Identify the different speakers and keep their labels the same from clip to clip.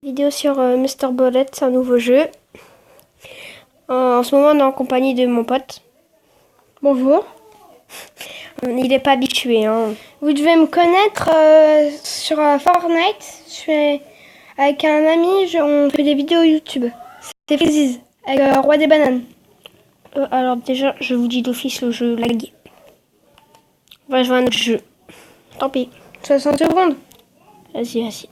Speaker 1: Vidéo sur Mr. Bullet, c'est un nouveau jeu. En ce moment, on est en compagnie de mon pote.
Speaker 2: Bonjour.
Speaker 1: Il n'est pas habitué. Hein.
Speaker 2: Vous devez me connaître sur Fortnite. Je suis avec un ami, on fait des vidéos YouTube. C'est Freeziz, avec Roi des bananes.
Speaker 1: Alors déjà, je vous dis d'office le jeu lagué. On va jouer à un autre jeu. Tant pis.
Speaker 2: 60 secondes.
Speaker 1: Vas-y.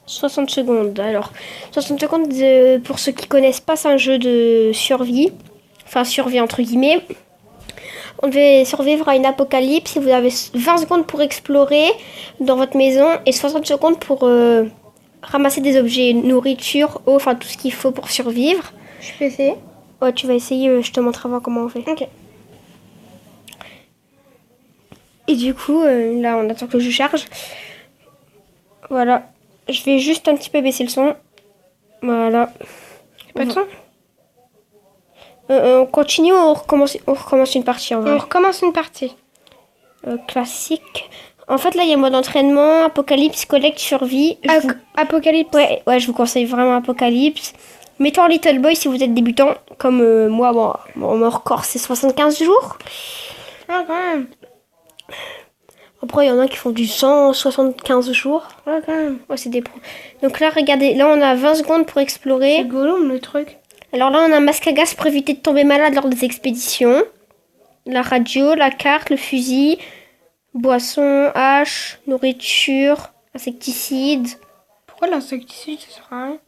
Speaker 1: 60 secondes. Alors, 60 secondes, pour ceux qui connaissent pas, c'est un jeu de survie. Enfin, survie entre guillemets. On devait survivre à une apocalypse et vous avez 20 secondes pour explorer dans votre maison et 60 secondes pour ramasser des objets, nourriture, eau, enfin tout ce qu'il faut pour survivre.
Speaker 2: Je peux essayer?
Speaker 1: Ouais, tu vas essayer, je te montre avant comment on fait.
Speaker 2: Ok.
Speaker 1: Et du coup, là, on attend que le jeu charge. Voilà. Je vais juste un petit peu baisser le son. Voilà.
Speaker 2: Pas de son?
Speaker 1: On continue ou on recommence une partie en vrai?
Speaker 2: On recommence une partie.
Speaker 1: Classique. En fait, là, il y a mode entraînement, apocalypse, collecte, survie.
Speaker 2: Apocalypse.
Speaker 1: Ouais, je vous conseille vraiment apocalypse. Mettez en Little Boy si vous êtes débutant. Comme moi, mon record, c'est 75 jours.
Speaker 2: Ah, quand même.
Speaker 1: Après, il y en a qui font du 175 jours.
Speaker 2: Ouais, quand même.
Speaker 1: Ouais, c'est des pros. Donc là, regardez, là, on a 20 secondes pour explorer.
Speaker 2: C'est Gollum, le truc.
Speaker 1: Alors là, on a un masque à gaz pour éviter de tomber malade lors des expéditions. La radio, la carte, le fusil, boisson, hache, nourriture, insecticide.
Speaker 2: Pourquoi l'insecticide, ça sert à rien?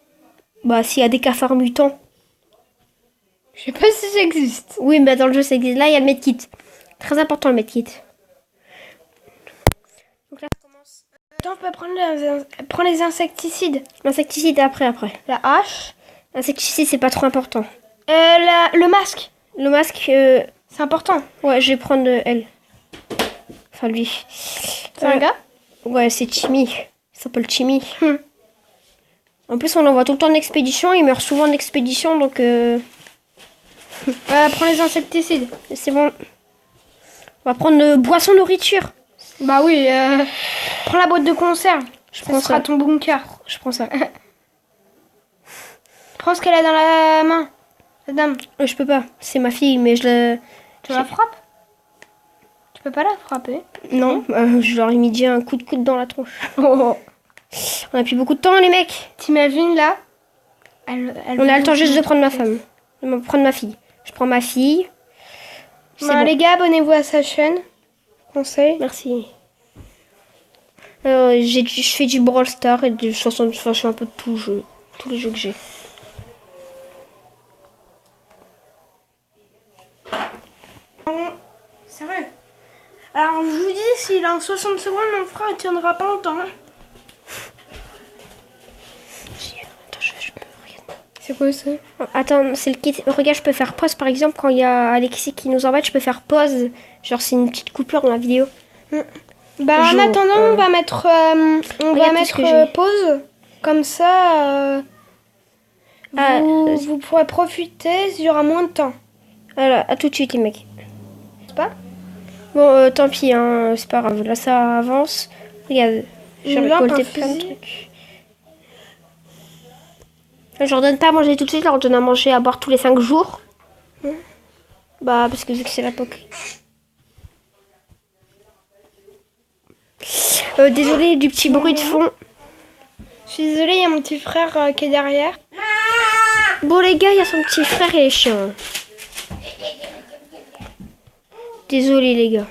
Speaker 1: Bah, s'il y a des cafards mutants.
Speaker 2: Je sais pas si ça existe.
Speaker 1: Oui, mais dans le jeu, ça existe. Là, il y a le medkit. Très important, le medkit. Donc là, ça commence.
Speaker 2: Attends, on peut prendre les insecticides.
Speaker 1: L'insecticide, après.
Speaker 2: La hache.
Speaker 1: L'insecticide, c'est pas trop important.
Speaker 2: Le masque.
Speaker 1: Le masque,
Speaker 2: c'est important.
Speaker 1: Ouais, je vais prendre elle. Enfin, lui.
Speaker 2: C'est un gars?
Speaker 1: Ouais, c'est Timmy. Il s'appelle Timmy. En plus, on l'envoie tout le temps en expédition. Il meurt souvent en expédition, donc...
Speaker 2: Prends les insecticides.
Speaker 1: C'est bon. On va prendre boisson, nourriture.
Speaker 2: Bah oui, prends la boîte de conserve.
Speaker 1: Je prends ça.
Speaker 2: Sera ton bunker.
Speaker 1: Je prends ça.
Speaker 2: Prends ce qu'elle a dans la main, la dame.
Speaker 1: Je peux pas. C'est ma fille, mais je la...
Speaker 2: Tu la frappes? Tu peux pas la frapper?
Speaker 1: Non, je leur ai mis déjà un coup de coude dans la tronche. On a plus beaucoup de temps, les mecs.
Speaker 2: T'imagines là?
Speaker 1: On a le temps juste de prendre ma femme. De prendre ma fille. Je prends ma fille.
Speaker 2: Bon. Les gars, abonnez-vous à sa chaîne. Conseil.
Speaker 1: Merci. Je fais du Brawl Stars et du 60. Enfin, je fais un peu de tous les jeux que j'ai.
Speaker 2: Sérieux? Alors, je vous dis, s'il a en 60 secondes, mon frère ne tiendra pas longtemps. C'est quoi ça?
Speaker 1: Attends, c'est le kit. Regarde, je peux faire pause par exemple quand il y a Alexis qui nous embête, je peux faire pause. Genre, c'est une petite coupure dans la vidéo.
Speaker 2: Bah, en attendant, on va mettre, pause. Comme ça, vous pourrez profiter, il y aura moins de temps.
Speaker 1: Voilà, à tout de suite, les mecs.
Speaker 2: C'est pas?
Speaker 1: Bon, tant pis, hein, c'est pas grave. Là, ça avance. Regarde, j'ai récolté plein de trucs. Je leur donne pas à manger tout de suite, je leur donne à manger, à boire tous les 5 jours. Bah, parce que vu que c'est l'époque. Désolé du petit bruit de fond.
Speaker 2: Je suis désolée, il y a mon petit frère qui est derrière.
Speaker 1: Bon, les gars, il y a son petit frère et les chiens. Désolé, les gars.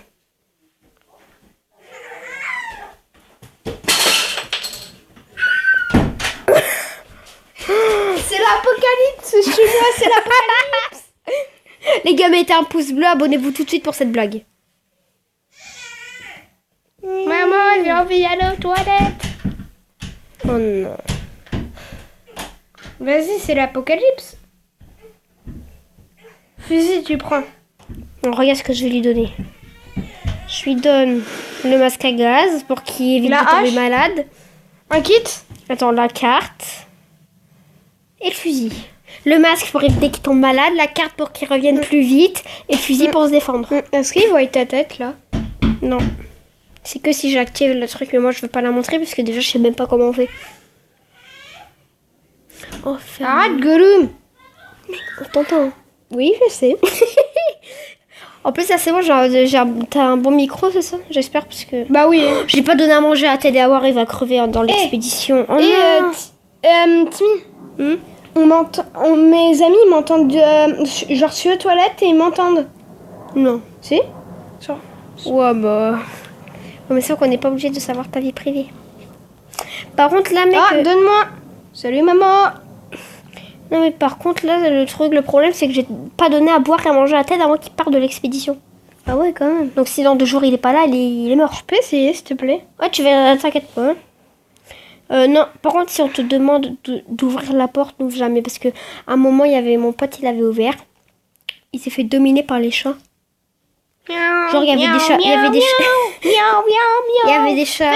Speaker 2: C'est l'apocalypse, je suis là, c'est l'apocalypse.
Speaker 1: Les gars, mettez un pouce bleu, abonnez-vous tout de suite pour cette blague.
Speaker 2: Maman, j'ai envie d'aller aux toilettes.
Speaker 1: Oh non.
Speaker 2: Vas-y, c'est l'apocalypse. Fusil, tu prends.
Speaker 1: On regarde ce que je vais lui donner. Je lui donne le masque à gaz pour qu'il évite de tomber malade.
Speaker 2: Un kit.
Speaker 1: Attends, la carte. Et le fusil. Le masque pour éviter qu'il tombe malade, la carte pour qu'il revienne plus vite, et le fusil pour se défendre.
Speaker 2: Est-ce qu'il voit ta tête là?
Speaker 1: Non. C'est que si j'active le truc, mais moi je veux pas la montrer parce que déjà je sais même pas comment on fait. Oh,
Speaker 2: Arrête, Gollum.
Speaker 1: on t'entend.
Speaker 2: Oui, je sais.
Speaker 1: En plus, là c'est bon, t'as un bon micro, c'est ça? J'espère parce que.
Speaker 2: Bah oui.
Speaker 1: J'ai pas donné à manger à Ted et Awar, il va crever dans l'expédition. Oh
Speaker 2: Et
Speaker 1: non.
Speaker 2: Timmy, mes amis m'entendent genre sur les toilettes et ils m'entendent.
Speaker 1: Non.
Speaker 2: Si?
Speaker 1: Ouais, bah. Ouais, mais c'est vrai qu'on n'est pas obligé de savoir ta vie privée. Par contre, là, mec.
Speaker 2: Ah, donne-moi. Salut maman.
Speaker 1: Non, mais par contre, là, le problème, c'est que j'ai pas donné à boire et à manger à Ted avant qu'il parte de l'expédition.
Speaker 2: Ah ouais, quand même.
Speaker 1: Donc, si dans 2 jours il est pas là, il est mort.
Speaker 2: Je peux essayer, s'il te plaît?
Speaker 1: Ouais, tu vas, t'inquiète pas. Non, par contre, si on te demande d'ouvrir la porte, n'ouvre jamais. Parce que à un moment, il y avait mon pote, il avait ouvert. Il s'est fait dominer par les chats. Genre, il y avait des chats. Il y avait des chats. Il y avait des chats.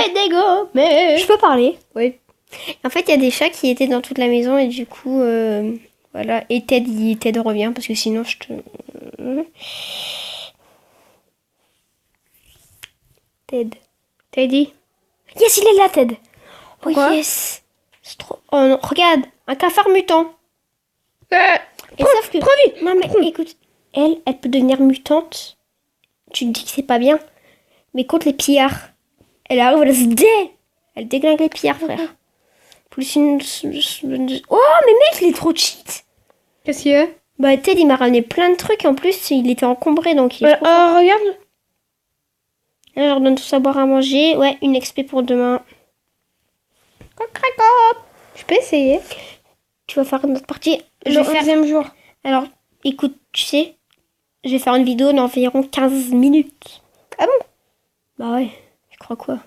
Speaker 2: Mais...
Speaker 1: Je peux parler.
Speaker 2: Oui.
Speaker 1: En fait, il y a des chats qui étaient dans toute la maison et du coup, voilà. Et Ted revient parce que sinon, je te.
Speaker 2: Teddy.
Speaker 1: Yes, il est là, Ted.
Speaker 2: Pourquoi?
Speaker 1: Oh yes. C'est trop. Oh non, regarde, un cafard mutant. Et sauf que. Non mais écoute, elle peut devenir mutante. Tu te dis que c'est pas bien, mais contre les pillards, elle arrive, elle déglingue les pillards, frère. Plus une. Oh mais mec, il est trop cheat.
Speaker 2: Qu'est-ce qu'il y a?
Speaker 1: Bah Ted, il m'a ramené plein de trucs. En plus, il était encombré, donc il.
Speaker 2: Regarde.
Speaker 1: Là, je leur donne tout à boire à manger. Ouais, une XP pour demain.
Speaker 2: Je peux essayer.
Speaker 1: Tu vas faire une autre partie.
Speaker 2: Le 11e jour.
Speaker 1: Alors, écoute, tu sais, je vais faire une vidéo d'environ 15 minutes.
Speaker 2: Ah bon?
Speaker 1: Bah ouais, je crois quoi.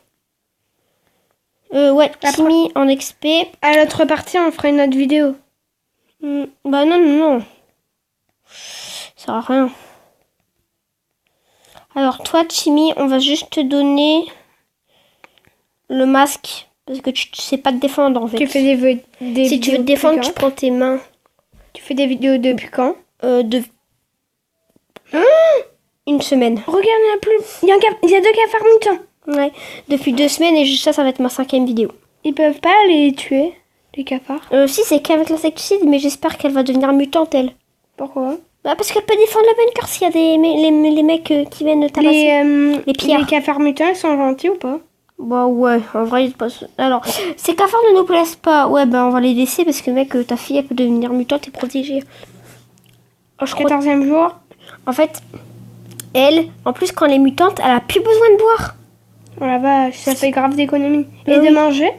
Speaker 1: Ouais, Timmy en XP.
Speaker 2: À l'autre partie, on fera une autre vidéo.
Speaker 1: Bah non. Ça sert à rien. Alors toi, Timmy, on va juste te donner le masque. Parce que tu sais pas te défendre en fait.
Speaker 2: Tu fais des
Speaker 1: si tu veux te défendre, tu prends tes mains.
Speaker 2: Tu fais des vidéos depuis quand?
Speaker 1: Une semaine.
Speaker 2: Regarde, il y a plus. Il y a 2 cafards mutants.
Speaker 1: Ouais, depuis 2 semaines et ça va être ma 5e vidéo.
Speaker 2: Ils peuvent pas les tuer, les cafards.
Speaker 1: Si, c'est qu'avec l'insecticide, mais j'espère qu'elle va devenir mutante, elle.
Speaker 2: Pourquoi?
Speaker 1: Bah parce qu'elle peut défendre le bunker s'il y a les mecs qui viennent tabasser. Les pillards.
Speaker 2: Les cafards mutants, ils sont gentils ou pas?
Speaker 1: Bah ouais, en vrai, ils passent. Alors, ces cafards ne nous plaisent pas. Ouais, bah on va les laisser parce que mec, ta fille, elle peut devenir mutante et protégée.
Speaker 2: Au 14e jour.
Speaker 1: En fait, elle, en plus, quand elle est mutante, elle a plus besoin de boire.
Speaker 2: Oh la vache, ça fait grave d'économie.
Speaker 1: Bah
Speaker 2: Et
Speaker 1: oui.
Speaker 2: de manger?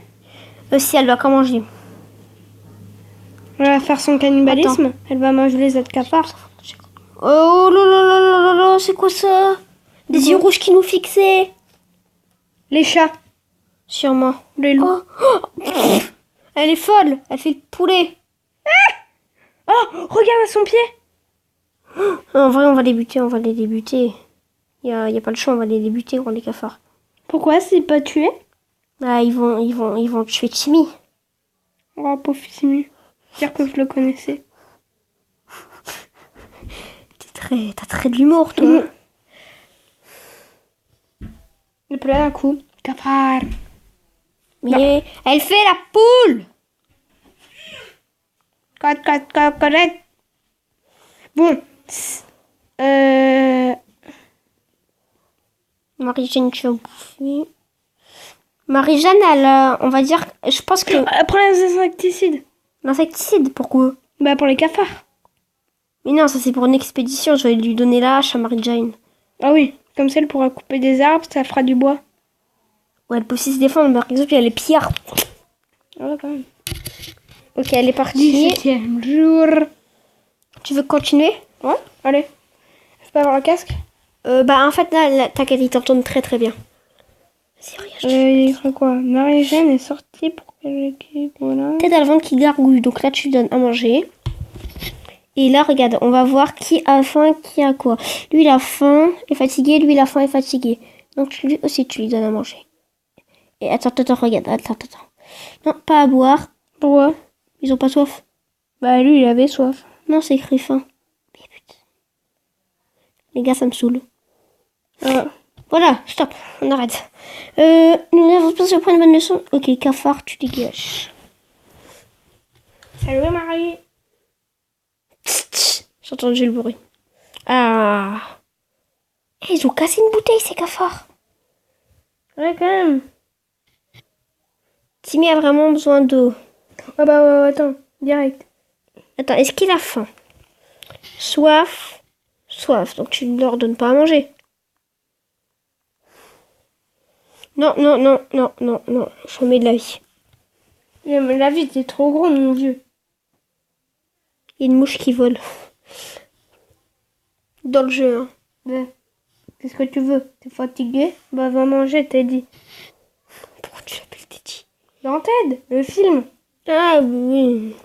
Speaker 1: Si, elle doit quand manger.
Speaker 2: Elle va faire son cannibalisme.
Speaker 1: Attends.
Speaker 2: Elle va manger les autres cafards.
Speaker 1: Oh là là là là là là, c'est quoi ça? Des yeux rouges qui nous fixaient.
Speaker 2: Les chats.
Speaker 1: Sûrement.
Speaker 2: Les loups.
Speaker 1: Elle est folle. Elle fait le poulet.
Speaker 2: Oh, regarde son pied.
Speaker 1: En vrai, on va les débuter. Y a pas le choix, on va les débuter, gros, les cafards.
Speaker 2: Pourquoi c'est pas tué?
Speaker 1: Ah, ils vont tuer Timmy.
Speaker 2: Oh, pauvre Timmy. Dire que je le connaissais.
Speaker 1: T'as très de l'humour, toi.
Speaker 2: Il pleut un coup. Cafard.
Speaker 1: Mais elle fait la poule.
Speaker 2: Correct. Bon.
Speaker 1: Marie-Jeanne, tu vas bouffer. Marie-Jeanne, on va dire, je pense que...
Speaker 2: Prends les insecticides.
Speaker 1: L'insecticide, pourquoi?
Speaker 2: Bah pour les cafards.
Speaker 1: Mais non, ça c'est pour une expédition, je vais lui donner la hache à Marie-Jeanne.
Speaker 2: Ah oui, comme ça elle pourra couper des arbres, ça fera du bois.
Speaker 1: Ouais, elle peut aussi se défendre, par exemple, il y a les pillards.
Speaker 2: Ah ouais, quand même.
Speaker 1: Ok, elle est partie.
Speaker 2: 17e jour.
Speaker 1: Tu veux continuer?
Speaker 2: Ouais, allez. Je peux avoir le casque?
Speaker 1: Bah en fait, là t'inquiète, il t'entend très très bien. Vas-y, regarde.
Speaker 2: Il ferait quoi? Marie-Jeanne est sortie pour que l'équipe, voilà.
Speaker 1: Tête à le ventre qui gargouille, donc là tu lui donnes à manger. Et là, regarde, on va voir qui a faim, qui a quoi. Lui, il a faim, est fatigué, lui, il a faim, est fatigué. Donc lui aussi, tu lui donnes à manger. Et attends, regarde, attends. Non, pas à boire.
Speaker 2: Pourquoi?
Speaker 1: Ils ont pas soif.
Speaker 2: Bah lui, il avait soif.
Speaker 1: Non, c'est écrit faim. Mais putain. Les gars, ça me saoule. Voilà, stop, on arrête. Nous avons pas à prendre une bonne leçon. Ok, cafard, tu dégages.
Speaker 2: Salut Marie.
Speaker 1: J'ai entendu le bruit. Ah. Ils ont cassé une bouteille, ces cafards.
Speaker 2: Ouais, quand même.
Speaker 1: Timmy a vraiment besoin d'eau.
Speaker 2: Ah bah attends, direct.
Speaker 1: Attends, est-ce qu'il a faim? Soif. Soif, donc tu ne leur donnes pas à manger. Non, non, non, non, non, non. Je mets de la vie.
Speaker 2: La vie, t'es trop gros, mon vieux.
Speaker 1: Il y a une mouche qui vole. Dans le jeu, hein.
Speaker 2: Ouais. Qu'est-ce que tu veux? T'es fatigué? Bah va manger, t'as dit.
Speaker 1: Pourquoi tu l'appelles Teddy?
Speaker 2: Dans Ted, le film.
Speaker 1: Ah oui.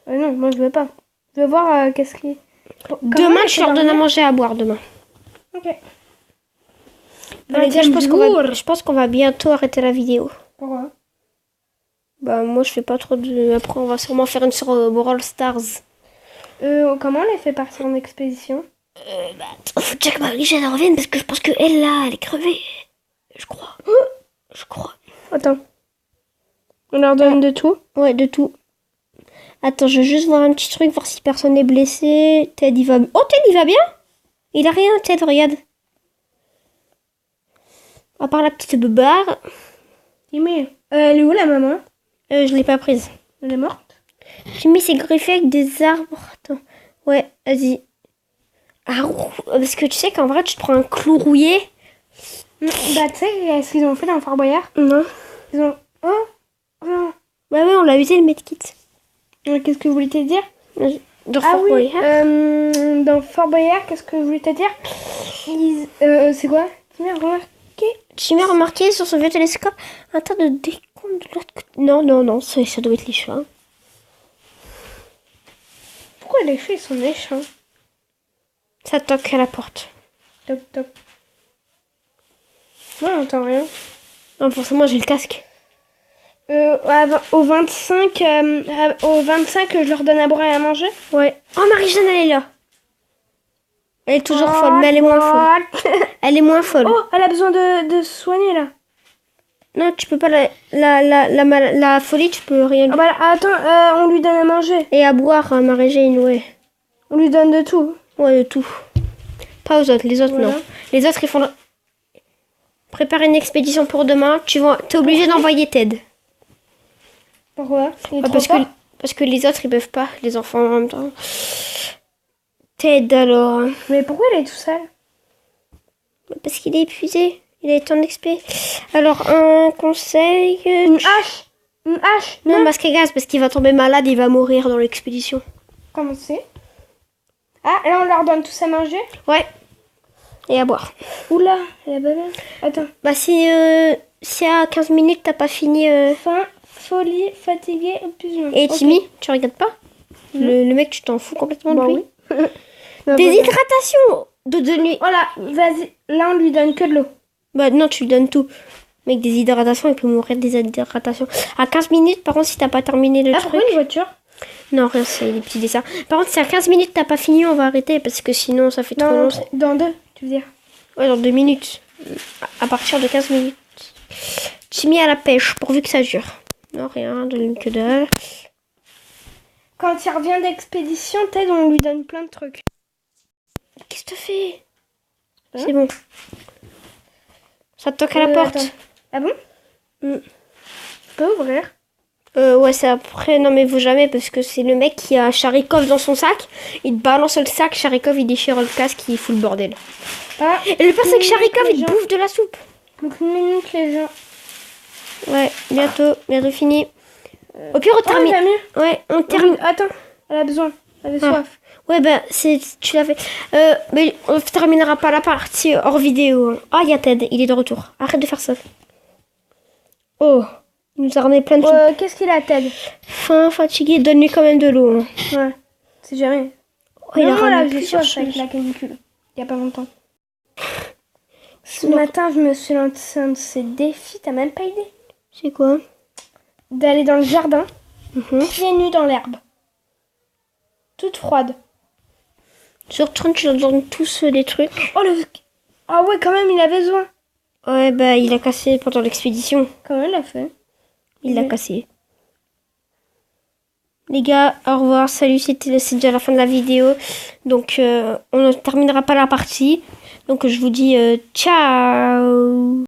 Speaker 2: Non, moi je veux pas. Je veux voir qu'est-ce qui...
Speaker 1: Demain, tu leur donnes à manger et à boire demain.
Speaker 2: Ok.
Speaker 1: Allez, je pense qu'on va bientôt arrêter la vidéo.
Speaker 2: Pourquoi?
Speaker 1: Bah moi je fais pas trop de... Après on va sûrement faire une sur Brawl Stars.
Speaker 2: Comment on les fait partir en expédition?
Speaker 1: Faut déjà que Marie-Jeanne revienne parce que je pense qu'elle là, elle est crevée. Je crois. Je crois.
Speaker 2: Attends. On leur donne de tout?
Speaker 1: Ouais, de tout. Attends, je vais juste voir un petit truc, voir si personne n'est blessé. Ted, il va... Oh, Ted, il va bien? Il a rien, Ted, regarde. À part la petite beubare.
Speaker 2: Timmy, elle est où la maman?
Speaker 1: Je l'ai pas prise.
Speaker 2: Elle est morte?
Speaker 1: Timmy s'est griffé avec des arbres. Attends. Ouais, vas-y. Ah, parce que tu sais qu'en vrai, tu te prends un clou rouillé.
Speaker 2: Bah, tu sais, ce qu'ils ont fait dans Fort Boyard?
Speaker 1: Non.
Speaker 2: Ils ont... Oh non.
Speaker 1: Bah ouais, on l'a usé le medkit.
Speaker 2: Qu'est-ce que je voulais te dire?
Speaker 1: Dans
Speaker 2: Ah
Speaker 1: Fort
Speaker 2: oui,
Speaker 1: Boyard.
Speaker 2: dans Fort Boyard, qu'est-ce que je voulais te dire? C'est quoi? Tu m'as remarqué?
Speaker 1: Tu m'as remarqué sur son vieux télescope un tas de décomptes de l'autre côté. Non, non, non, ça doit être les chats.
Speaker 2: Pourquoi les chats ils sont méchants?
Speaker 1: Ça toque à la porte.
Speaker 2: Toc toc. Moi j'entends rien.
Speaker 1: Non, forcément, j'ai le casque.
Speaker 2: Au 25, je leur donne à boire et à manger.
Speaker 1: Ouais. Oh, Marie-Jeanne, elle est là. Elle est toujours folle, mais elle est moins folle. Elle est moins folle.
Speaker 2: Oh, elle a besoin de se soigner là.
Speaker 1: Non, tu peux pas la folie, tu peux rien.
Speaker 2: Ah bah attends, on lui donne à manger.
Speaker 1: Et à boire, Marie-Jeanne, ouais.
Speaker 2: On lui donne de tout.
Speaker 1: Ouais, de tout. Pas aux autres, les autres
Speaker 2: Voilà.
Speaker 1: non. Les autres, ils font... Préparer une expédition pour demain. T'es obligé d'envoyer Ted.
Speaker 2: Pourquoi? Il est trop
Speaker 1: parce
Speaker 2: fort.
Speaker 1: parce que les autres, ils peuvent pas, les enfants en même temps. Ted, alors.
Speaker 2: Mais pourquoi il est tout seul?
Speaker 1: Parce qu'il est épuisé. Il a été en expé. Alors, un conseil...
Speaker 2: Une hache. Une hache.
Speaker 1: Non, masque à gaz, parce qu'il va tomber malade, il va mourir dans l'expédition.
Speaker 2: Comment c'est? Ah, là on leur donne tous à manger?
Speaker 1: Ouais. Et à boire.
Speaker 2: Oula, elle a pas bien. Attends.
Speaker 1: Bah, si à 15 minutes, t'as pas fini...
Speaker 2: Faim, folie, fatigué, épuisement.
Speaker 1: Et
Speaker 2: Ok.
Speaker 1: Timmy, tu regardes pas? Le mec, tu t'en fous complètement de
Speaker 2: Bah
Speaker 1: lui.
Speaker 2: oui. Bah,
Speaker 1: Déshydratation de nuit.
Speaker 2: voilà. Oh là, vas-y. Là on lui donne que de l'eau.
Speaker 1: Bah non, tu lui donnes tout. Mec, déshydratation, il peut mourir de déshydratation. À 15 minutes, par contre, si t'as pas terminé le
Speaker 2: Ah,
Speaker 1: truc...
Speaker 2: pourquoi une voiture?
Speaker 1: Non, rien, c'est des petits dessins. Par contre, si à 15 minutes, t'as pas fini, on va arrêter, parce que sinon, ça fait trop long.
Speaker 2: Dans 2, tu veux dire?
Speaker 1: Ouais, dans 2 minutes. À partir de 15 minutes. Timmy à la pêche, pourvu que ça dure. Non, rien, de que dalle.
Speaker 2: Quand il revient d'expédition, Ted, on lui donne plein de trucs.
Speaker 1: Qu'est-ce que tu fais?
Speaker 2: Hein?
Speaker 1: C'est bon. Ça te toque à la porte.
Speaker 2: Attends. Ah bon? Je peux ouvrir?
Speaker 1: Ouais, c'est après. Non, mais vous jamais, parce que c'est le mec qui a Charikov dans son sac. Il te balance le sac, Charikov, il déchire le casque, il fout le bordel.
Speaker 2: Ah,
Speaker 1: Et le pire, c'est que Charikov,
Speaker 2: les
Speaker 1: il
Speaker 2: gens.
Speaker 1: bouffe de la soupe.
Speaker 2: Donc une minute les gens.
Speaker 1: Ouais, bientôt fini. Au pire, on
Speaker 2: Oh, il
Speaker 1: termine.
Speaker 2: va mieux.
Speaker 1: Ouais, on termine.
Speaker 2: Attends, elle a besoin. Elle a
Speaker 1: Ah.
Speaker 2: soif.
Speaker 1: Ouais, bah, tu l'as fait. Mais on terminera pas la partie hors vidéo. Hein. Ah, il y a Ted, il est de retour. Arrête de faire ça. Oh, il nous a ramené plein de trucs.
Speaker 2: Qu'est-ce qu'il a, Ted?
Speaker 1: Faim, fatigué, donne-lui quand même de l'eau. Hein.
Speaker 2: Ouais, c'est jamais.
Speaker 1: Oh, il a
Speaker 2: Non, là,
Speaker 1: ramené
Speaker 2: j'ai
Speaker 1: plusieurs
Speaker 2: soif avec
Speaker 1: choses.
Speaker 2: la canicule. Il y a pas longtemps. Ce
Speaker 1: Non.
Speaker 2: matin, je me suis lancé un de ces défis, t'as même pas idée?
Speaker 1: C'est quoi?
Speaker 2: D'aller dans le jardin,
Speaker 1: Mhm.
Speaker 2: pieds nus dans l'herbe. Toute froide.
Speaker 1: Sur 30, tu leur donnes tous des trucs.
Speaker 2: Oh, Ah ouais, quand même, il a besoin.
Speaker 1: Ouais, bah il a cassé pendant l'expédition.
Speaker 2: Comment il a fait?
Speaker 1: Il l'a cassé. Les gars, au revoir, salut, c'est déjà la fin de la vidéo. Donc on ne terminera pas la partie. Donc je vous dis ciao.